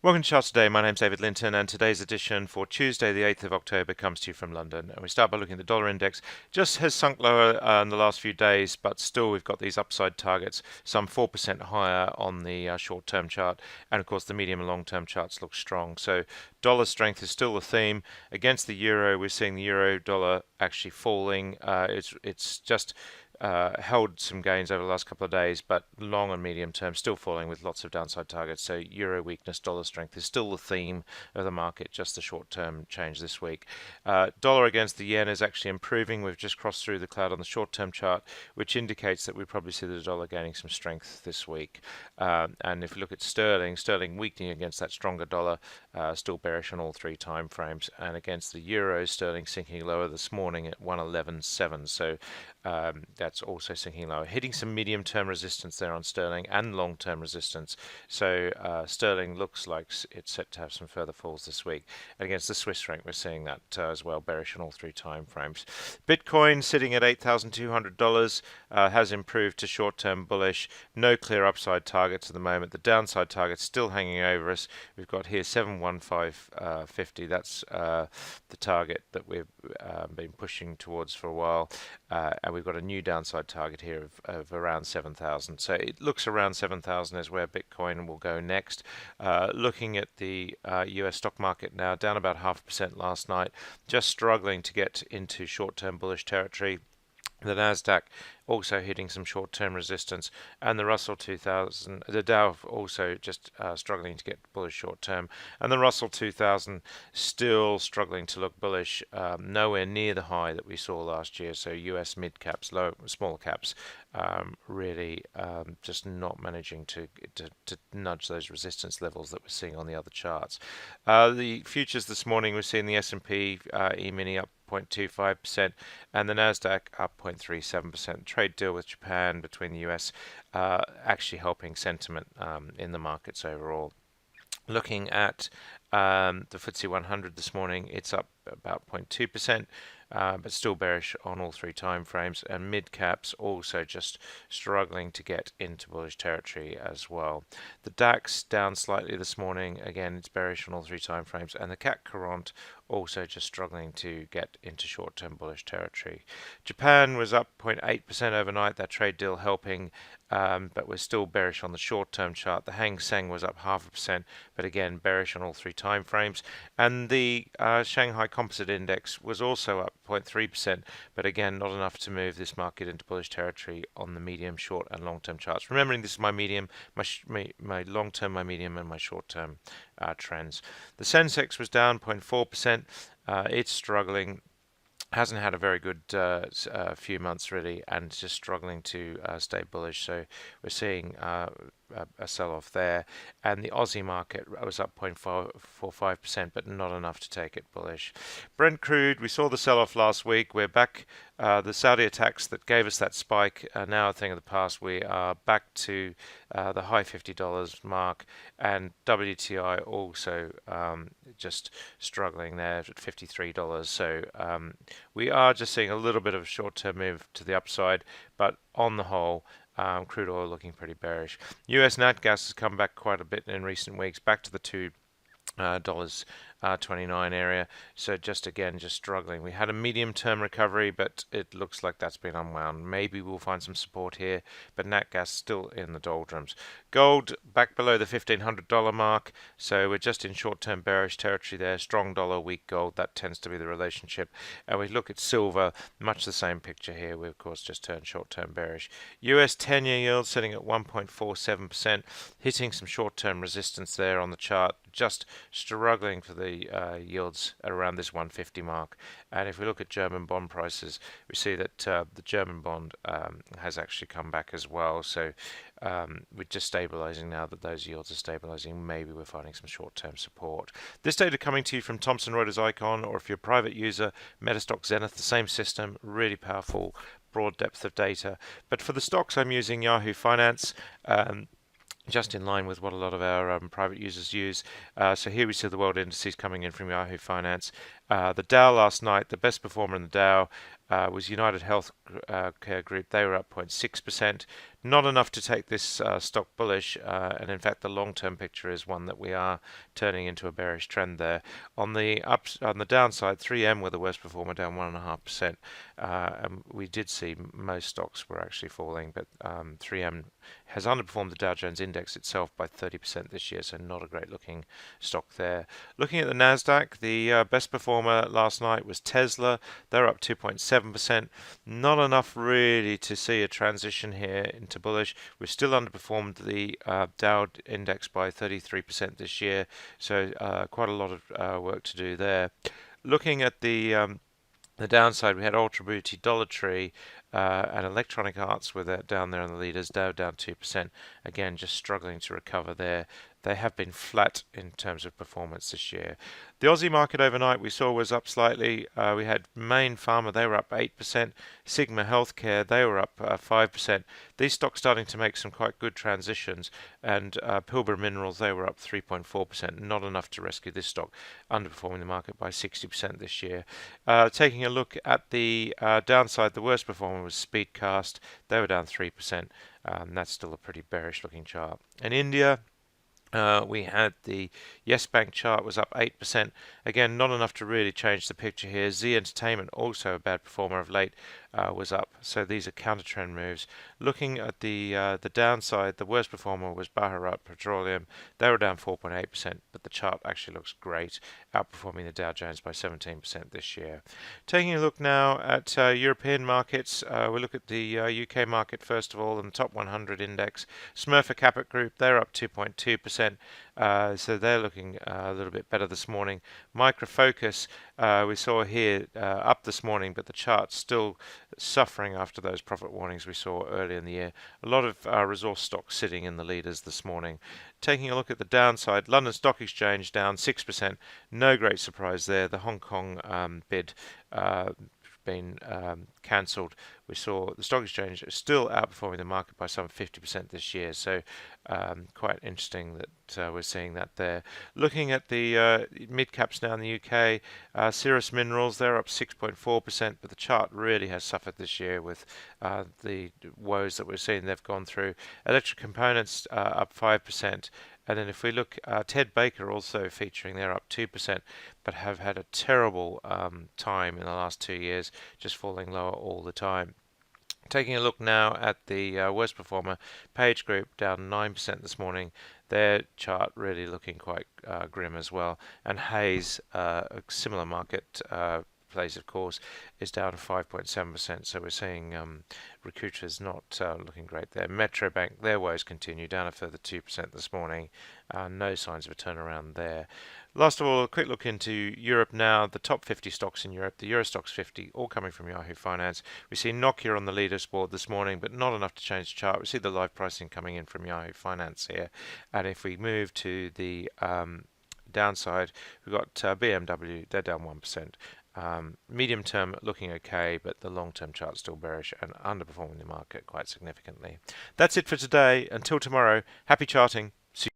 Welcome to Charts Today. My name's David Linton, and today's edition for Tuesday, the 8th of October, comes to you from London. And we start by looking at the dollar index. Just has sunk lower in the last few days, but still we've got these upside targets, some 4% higher on the short-term chart, and of course the medium and long-term charts look strong. So dollar strength is still the theme. Against the euro, we're seeing the euro dollar actually falling. It's just held some gains over the last couple of days, but long and medium term still falling with lots of downside targets. So euro weakness, dollar strength is still the theme of the market, just the short term change this week. Dollar against the yen is actually improving. We've just crossed through the cloud on the short term chart, which indicates that we probably see the dollar gaining some strength this week. And if you look at sterling, sterling weakening against that stronger dollar, still bearish on all three time frames. And against the euro, sterling sinking lower this morning at 111.7. So that's also sinking lower, hitting some medium-term resistance there on sterling and long-term resistance. So sterling looks like it's set to have some further falls this week. And against the Swiss franc, we're seeing that as well, bearish on all three time frames. Bitcoin sitting at $8,200 has improved to short-term bullish. No clear upside targets at the moment. The downside target's still hanging over us. We've got here 715.50. That's the target that we've been pushing towards for a while. And we've got a new downside target here of around 7,000. So it looks around 7,000 is where Bitcoin will go next. Looking at the US stock market now, down about 0.5% last night, just struggling to get into short-term bullish territory. The NatGas also hitting some short-term resistance, and the Russell 2000, the Dow also just struggling to get bullish short-term, and the Russell 2000 still struggling to look bullish, nowhere near the high that we saw last year. So US mid-caps, small caps, really just not managing to nudge those resistance levels that we're seeing on the other charts. The futures this morning, we're seeing the S&P E-mini up 0.25% and the Nasdaq up 0.37%. Trade deal with Japan between the US actually helping sentiment in the markets overall. Looking at the FTSE 100 this morning, it's up about 0.2%. But still bearish on all three time frames, and mid caps also just struggling to get into bullish territory as well. The DAX down slightly this morning, again it's bearish on all three time frames, and the CAC Quarante also just struggling to get into short-term bullish territory. Japan was up 0.8% overnight, that trade deal helping, but we're still bearish on the short-term chart. The Hang Seng was up 0.5%, but again bearish on all three time frames, and the Shanghai Composite Index was also up 0.3%, but again not enough to move this market into bullish territory on the medium, short, and long-term charts. Remembering this is my medium, my long-term, my medium, and my short-term trends. The Sensex was down 0.4%. It's struggling. Hasn't had a very good few months really, and just struggling to stay bullish. So we're seeing a sell-off there, and the Aussie market was up 0.45%, but not enough to take it bullish. Brent crude, we saw the sell-off last week. We're back. The Saudi attacks that gave us that spike are now a thing of the past. We are back to the high $50 mark, and WTI also just struggling there at $53. So we are just seeing a little bit of a short-term move to the upside, but on the whole, crude oil looking pretty bearish. US NatGas has come back quite a bit in recent weeks, back to the $2.29 area. So just struggling. We had a medium-term recovery, but it looks like that's been unwound. Maybe we'll find some support here, but NatGas still in the doldrums. Gold back below the $1,500 mark, so we're just in short-term bearish territory there. Strong dollar, weak gold, that tends to be the relationship. And we look at silver, much the same picture here. We of course just turned short-term bearish. US 10-year yield sitting at 1.47%, hitting some short-term resistance there on the chart. Just struggling for the yields at around this 150 mark. And if we look at German bond prices, we see that the German bond has actually come back as well. So we're just stabilizing now that those yields are stabilizing. Maybe we're finding some short-term support. This data coming to you from Thomson Reuters Icon, or if you're a private user, Metastock Zenith, the same system, really powerful, broad depth of data. But for the stocks, I'm using Yahoo Finance. Just in line with what a lot of our private users use. So here we see the world indices coming in from Yahoo Finance, The Dow last night, the best performer in the Dow was United Health Care Group. They were up 0.6%. Not enough to take this stock bullish, and in fact the long-term picture is one that we are turning into a bearish trend there. On the downside, 3M were the worst performer, down 1.5%. And we did see most stocks were actually falling, but 3M has underperformed the Dow Jones Index itself by 30% this year, so not a great looking stock there. Looking at the NASDAQ, the best performer last night was Tesla. They're up 2.7%. Not enough really to see a transition here into bullish. We've still underperformed the Dow Index by 33% this year, so quite a lot of work to do there. Looking at the downside, we had Ultra Booty, Dollar Tree, and Electronic Arts were down there on the leaders. Dow down 2%. Again, just struggling to recover there. They have been flat in terms of performance this year. The Aussie market overnight we saw was up slightly. We had Main Pharma, they were up 8%. Sigma Healthcare, they were up 5%. These stocks starting to make some quite good transitions. And Pilbara Minerals, they were up 3.4%. Not enough to rescue this stock, underperforming the market by 60% this year. Taking a look at the downside, the worst performer was Speedcast. They were down 3%. That's still a pretty bearish looking chart. In India, we had the Yes Bank chart was up 8%. Again, not enough to really change the picture here. Z Entertainment, also a bad performer of late, was up. So these are counter trend moves. Looking at the downside, the worst performer was Bharat Petroleum. They were down 4.8%, but the chart actually looks great, outperforming the Dow Jones by 17% this year. Taking a look now at European markets, we'll look at the UK market first of all, and the top 100 index. Smurfit Kappa Group, they're up 2.2%. So they're looking a little bit better this morning. Micro Focus, we saw here up this morning, but the chart's still suffering after those profit warnings we saw early in the year. A lot of resource stocks sitting in the leaders this morning. Taking a look at the downside, London Stock Exchange down 6%. No great surprise there. The Hong Kong bid been cancelled. We saw the stock exchange still outperforming the market by some 50% this year, so quite interesting that we're seeing that there. Looking at the Midcaps now in the UK, Cirrus Minerals, they're up 6.4%, but the chart really has suffered this year with the woes that we're seeing they've gone through. Electric Components up 5%. And then if we look, Ted Baker also featuring, they're up 2%, but have had a terrible time in the last 2 years, just falling lower all the time. Taking a look now at the worst performer, Page Group, down 9% this morning. Their chart really looking quite grim as well. And Hayes, a similar market place, of course, is down 5.7%. So we're seeing recruiters not looking great there. Metro Bank, their woes continue, down a further 2% this morning. No signs of a turnaround there. Last of all, a quick look into Europe now. The top 50 stocks in Europe, the Eurostoxx 50, all coming from Yahoo Finance. We see Nokia on the leaders board this morning, but not enough to change the chart. We see the live pricing coming in from Yahoo Finance here. And if we move to the downside, we've got BMW, they're down 1%. Medium term looking okay, but the long term chart's still bearish and underperforming the market quite significantly. That's it for today. Until tomorrow, happy charting.